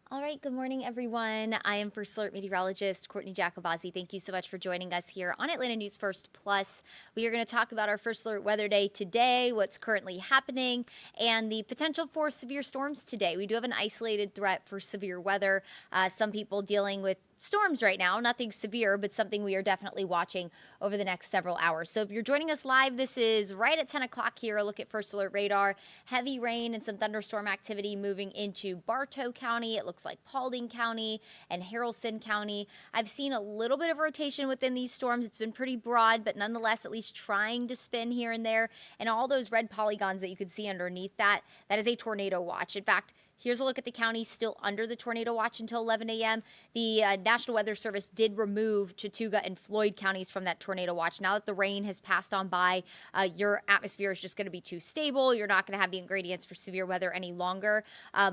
All right, good morning, everyone. I am First Alert Meteorologist Courtney Jacobazzi. Thank you so much for joining us here on Atlanta News First Plus. We are going to talk about our First Alert weather day today, what's currently happening, and the potential for severe storms today. We do have an isolated threat for severe weather. Some people dealing with storms right now, nothing severe, but something we are definitely watching over the next several hours. So if you're joining us live, this is right at 10 o'clock here. A look at First Alert radar. Heavy rain and some thunderstorm activity moving into Bartow County. It looks like Paulding County and Haralson County. I've seen a little bit of rotation within these storms. It's been pretty broad, but nonetheless, at least trying to spin here and there. And all those red polygons that you can see underneath that is a tornado watch. In fact, here's a look at the counties still under the tornado watch until 11 a.m. The National Weather Service did remove Chattooga and Floyd counties from that tornado watch. Now that the rain has passed on by, your atmosphere is just going to be too stable. You're not going to have the ingredients for severe weather any longer.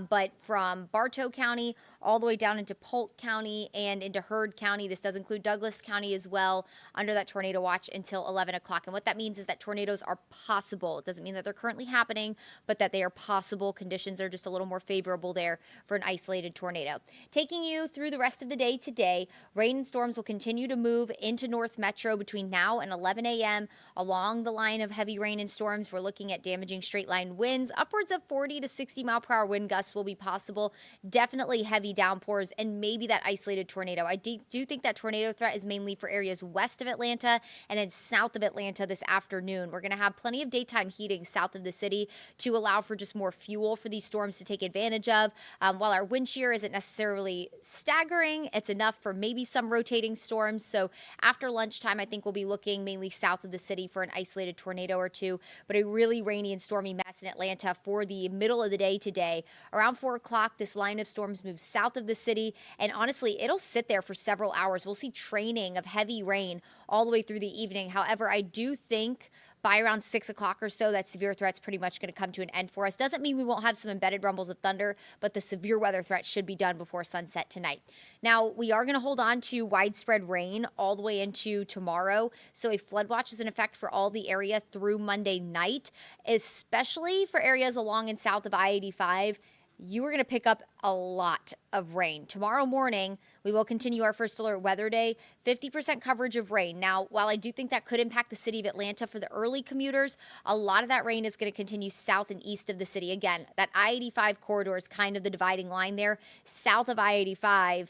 But from Bartow County all the way down into Polk County and into Heard County, this does include Douglas County as well, under that tornado watch until 11 o'clock. And what that means is that tornadoes are possible. It doesn't mean that they're currently happening, but that they are possible. Conditions are just a little more favorable there for an isolated tornado. Taking you through the rest of the day today, rain and storms will continue to move into North Metro between now and 11 a.m. Along the line of heavy rain and storms, we're looking at damaging straight line winds. Upwards of 40 to 60 mile per hour wind gusts will be possible. Definitely heavy downpours and maybe that isolated tornado. I do think that tornado threat is mainly for areas west of Atlanta and then south of Atlanta this afternoon. We're going to have plenty of daytime heating south of the city to allow for just more fuel for these storms to take advantage of. While our wind shear isn't necessarily staggering, it's enough for maybe some rotating storms. So after lunchtime, I think we'll be looking mainly south of the city for an isolated tornado or two, but a really rainy and stormy mess in Atlanta for the middle of the day today. Around 4 o'clock, this line of storms moves south of the city, and honestly, it'll sit there for several hours. We'll see training of heavy rain all the way through the evening. However, I do think by around 6 o'clock or so, that severe threat's pretty much going to come to an end for us. Doesn't mean we won't have some embedded rumbles of thunder, but the severe weather threat should be done before sunset tonight. Now, we are going to hold on to widespread rain all the way into tomorrow. So a flood watch is in effect for all the area through Monday night, especially for areas along and south of I-85. You are going to pick up a lot of rain. Tomorrow morning, we will continue our First Alert weather day, 50% coverage of rain. Now, while I do think that could impact the city of Atlanta for the early commuters, a lot of that rain is going to continue south and east of the city. Again, that I-85 corridor is kind of the dividing line there. South of I-85,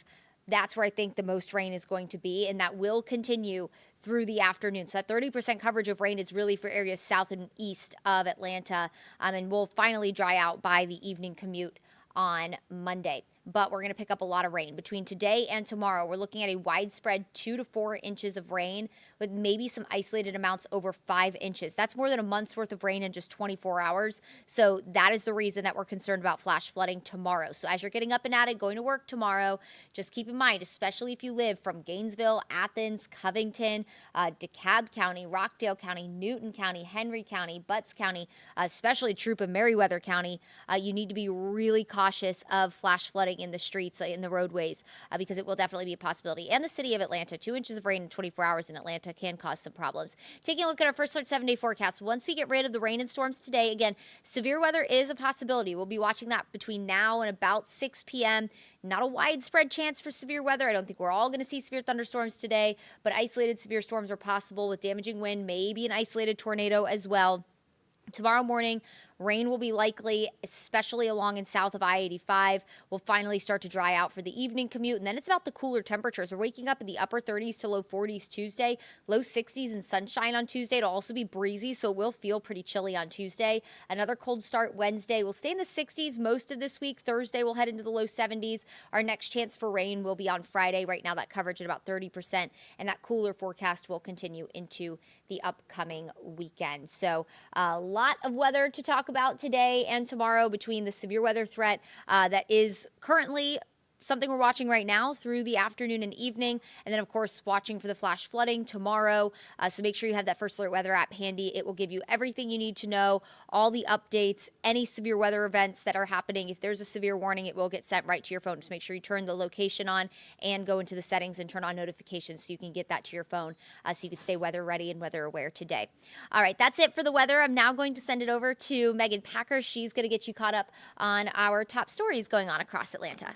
that's where I think the most rain is going to be, and that will continue through the afternoon. So that 30% coverage of rain is really for areas south and east of Atlanta, and will finally dry out by the evening commute on Monday. But we're going to pick up a lot of rain. Between today and tomorrow, we're looking at a widespread 2 to 4 inches of rain with maybe some isolated amounts over 5 inches. That's more than a month's worth of rain in just 24 hours. So that is the reason that we're concerned about flash flooding tomorrow. So as you're getting up and at it, going to work tomorrow, just keep in mind, especially if you live from Gainesville, Athens, Covington, DeKalb County, Rockdale County, Newton County, Henry County, Butts County, especially Troup and Meriwether County, you need to be really cautious of flash flooding in the streets, in the roadways, because it will definitely be a possibility. And the city of Atlanta, 2 inches of rain in 24 hours in Atlanta can cause some problems. Taking a look at our First Alert 7-day forecast. Once we get rid of the rain and storms today, again, severe weather is a possibility. We'll be watching that between now and about 6 p.m. Not a widespread chance for severe weather. I don't think we're all going to see severe thunderstorms today, but isolated severe storms are possible with damaging wind, maybe an isolated tornado as well. Tomorrow morning, rain will be likely, especially along and south of I-85. We'll finally start to dry out for the evening commute, and then it's about the cooler temperatures. We're waking up in the upper 30s to low 40s Tuesday, low 60s and sunshine on Tuesday. It'll also be breezy, so it will feel pretty chilly on Tuesday. Another cold start Wednesday. We'll stay in the 60s most of this week. Thursday, we'll head into the low 70s. Our next chance for rain will be on Friday. Right now, that coverage at about 30%, and that cooler forecast will continue into the upcoming weekend. So a lot of weather to talk about today and tomorrow between the severe weather threat that is currently something we're watching right now through the afternoon and evening, and then of course watching for the flash flooding tomorrow. So make sure you have that First Alert weather app handy. It will give you everything you need to know, all the updates, any severe weather events that are happening. If there's a severe warning, it will get sent right to your phone. Just make sure you turn the location on and go into the settings and turn on notifications so you can get that to your phone, so you can stay weather ready and weather aware today. All right, that's it for the weather. I'm now going to send it over to Megan Packer. She's going to get you caught up on our top stories going on across Atlanta.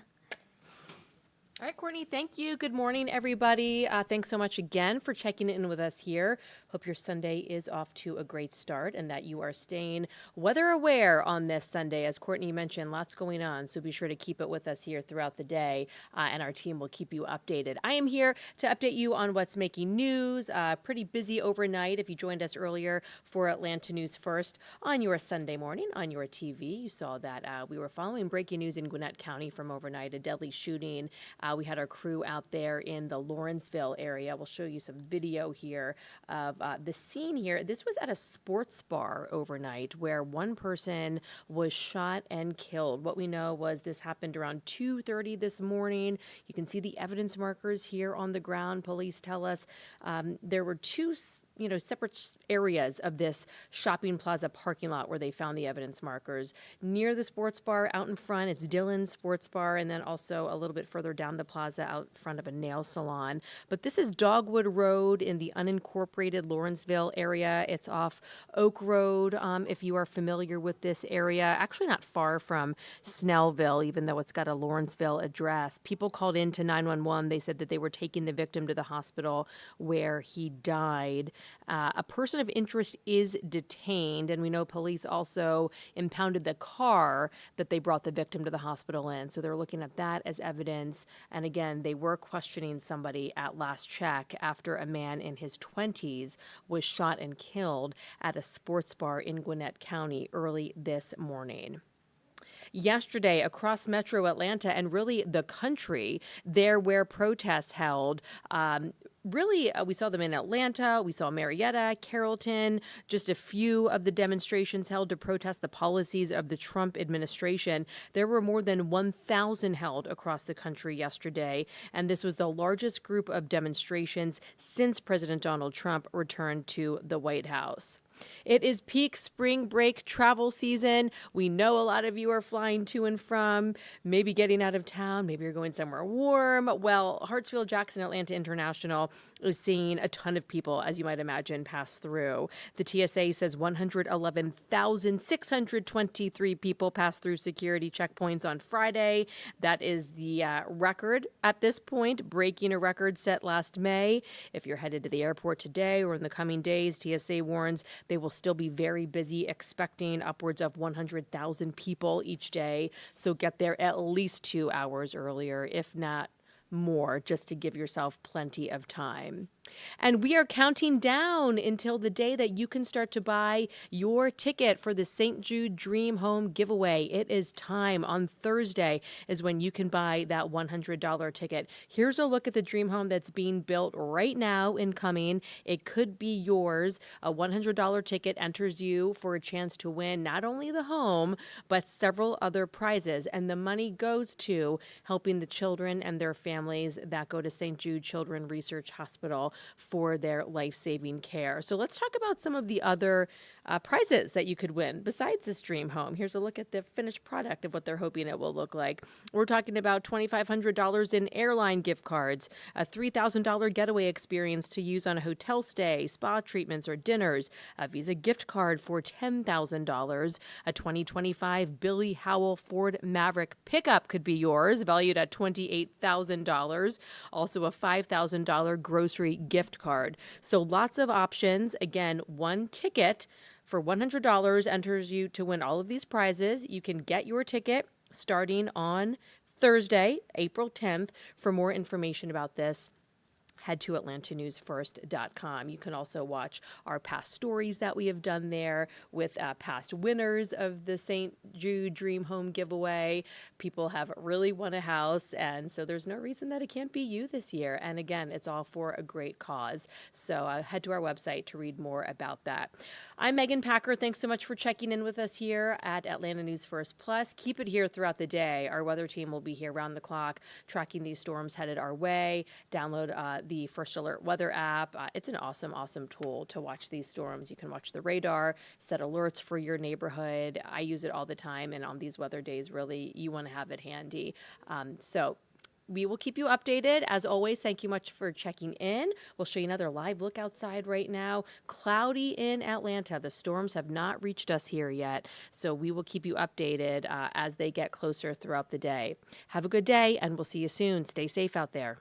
All right, Courtney, thank you. Good morning, everybody. Thanks so much again for checking in with us here. Hope your Sunday is off to a great start and that you are staying weather aware on this Sunday. As Courtney mentioned, lots going on, so be sure to keep it with us here throughout the day, and our team will keep you updated. I am here to update you on what's making news. Pretty busy overnight. If you joined us earlier for Atlanta News First on your Sunday morning on your TV, you saw that we were following breaking news in Gwinnett County from overnight, a deadly shooting. We had our crew out there in the Lawrenceville area. We'll show you some video here of the scene here. This was at a sports bar overnight where one person was shot and killed. What we know was this happened around 2:30 this morning. You can see the evidence markers here on the ground. Police tell us there were two separate areas of this shopping plaza parking lot where they found the evidence markers. Near the sports bar out in front, it's Dylan's Sports Bar, and then also a little bit further down the plaza out front of a nail salon. But this is Dogwood Road in the unincorporated Lawrenceville area. It's off Oak Road, if you are familiar with this area. Actually not far from Snellville, even though it's got a Lawrenceville address. People called in to 911. They said that they were taking the victim to the hospital where he died. A person of interest is detained, and we know police also impounded the car that they brought the victim to the hospital in. So they're looking at that as evidence. And again, they were questioning somebody at last check after a man in his 20s was shot and killed at a sports bar in Gwinnett County early this morning. Yesterday, across metro Atlanta and really the country, there were protests held. We saw them in Atlanta, we saw Marietta, Carrollton, just a few of the demonstrations held to protest the policies of the Trump administration. There were more than 1,000 held across the country yesterday, and this was the largest group of demonstrations since President Donald Trump returned to the White House. It is peak spring break travel season. We know a lot of you are flying to and from, maybe getting out of town, maybe you're going somewhere warm. Well, Hartsfield-Jackson Atlanta International is seeing a ton of people, as you might imagine, pass through. The TSA says 111,623 people passed through security checkpoints on Friday. That is the record at this point, breaking a record set last May. If you're headed to the airport today or in the coming days, TSA warns they will still be very busy, expecting upwards of 100,000 people each day. So get there at least 2 hours earlier, if not more, just to give yourself plenty of time. And we are counting down until the day that you can start to buy your ticket for the St. Jude Dream Home giveaway. It is time. On Thursday is when you can buy that $100 ticket. Here's a look at the dream home that's being built right now incoming. It could be yours. A $100 ticket enters you for a chance to win not only the home, but several other prizes. And the money goes to helping the children and their families that go to St. Jude Children's Research Hospital for their life-saving care. So let's talk about some of the other prizes that you could win besides this dream home. Here's a look at the finished product of what they're hoping it will look like. We're talking about $2,500 in airline gift cards, a $3,000 getaway experience to use on a hotel stay, spa treatments or dinners, a Visa gift card for $10,000, a 2025 Billy Howell Ford Maverick pickup could be yours, valued at $28,000, also a $5,000 grocery gift card. So lots of options. Again, one ticket for $100 enters you to win all of these prizes. You can get your ticket starting on Thursday, April 10th. For more information about this, head to atlantanewsfirst.com. You can also watch our past stories that we have done there with past winners of the St. Jude Dream Home giveaway. People have really won a house, and so there's no reason that it can't be you this year. And again, it's all for a great cause. So head to our website to read more about that. I'm Megan Packer. Thanks so much for checking in with us here at Atlanta News First Plus. Keep it here throughout the day. Our weather team will be here around the clock tracking these storms headed our way. Download the First Alert weather app. It's an awesome, awesome tool to watch these storms. You can watch the radar, set alerts for your neighborhood. I use it all the time, and on these weather days, really, you want to have it handy. So we will keep you updated. As always, thank you much for checking in. We'll show you another live look outside right now. Cloudy in Atlanta. The storms have not reached us here yet, so we will keep you updated as they get closer throughout the day. Have a good day, and we'll see you soon. Stay safe out there.